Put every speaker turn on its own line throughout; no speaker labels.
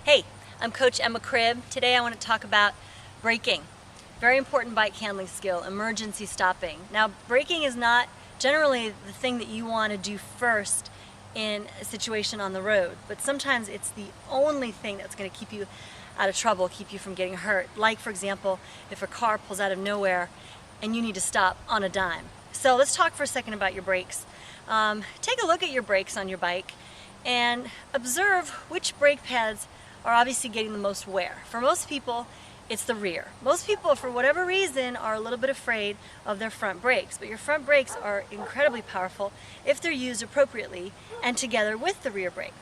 Hey, I'm Coach Emma Cribb. Today I want to talk about braking. Very important bike handling skill, emergency stopping. Now, braking is not generally the thing that you want to do first in a situation on the road, but sometimes it's the only thing that's going to keep you out of trouble, keep you from getting hurt. Like, for example, if a car pulls out of nowhere and you need to stop on a dime. So let's talk for a second about your brakes. Take a look at your brakes on your bike and observe which brake pads are obviously getting the most wear. For most people, it's the rear. Most people, for whatever reason, are a little bit afraid of their front brakes, but your front brakes are incredibly powerful if they're used appropriately and together with the rear brake.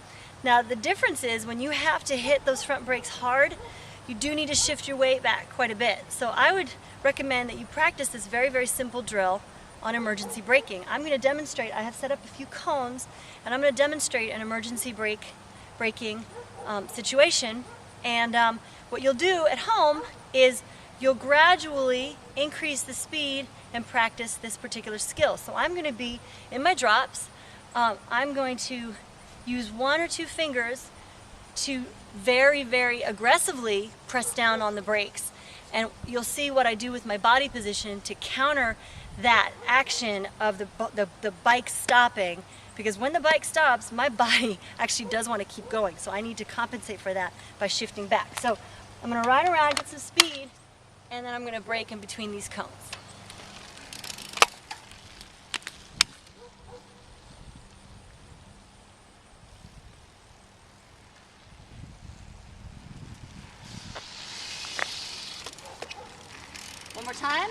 Now, the difference is when you have to hit those front brakes hard, you do need to shift your weight back quite a bit. So I would recommend that you practice this very, very simple drill on emergency braking. I'm going to demonstrate. I have set up a few cones, and I'm going to demonstrate an emergency braking situation. And what you'll do at home is you'll gradually increase the speed and practice this particular skill. So I'm going to be in my drops. I'm going to use one or two fingers to very, very aggressively press down on the brakes. And you'll see what I do with my body position to counter that action of the bike stopping, because when the bike stops, my body actually does want to keep going. So I need to compensate for that by shifting back. So I'm going to ride around, get some speed, and then I'm going to brake in between these cones. One more time.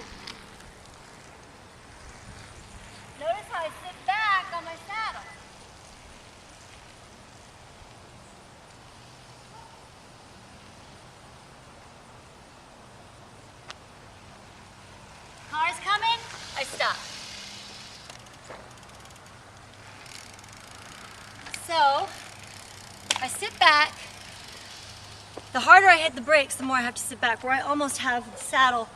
Notice how I sit back on my saddle. Car's coming, I stop. So, I sit back. The harder I hit the brakes, the more I have to sit back, where I almost have the saddle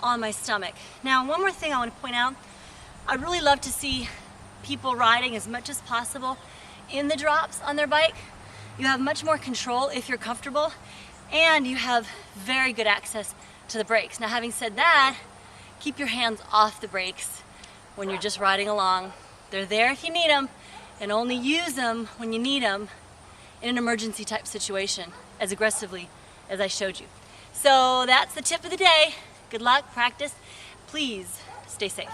on my stomach. Now, one more thing I want to point out. I'd really love to see people riding as much as possible in the drops on their bike. You have much more control if you're comfortable, and you have very good access to the brakes. Now, having said that, keep your hands off the brakes when you're just riding along. They're there if you need them, and only use them when you need them in an emergency type situation as aggressively as I showed you. So that's the tip of the day. Good luck, practice. Please stay safe.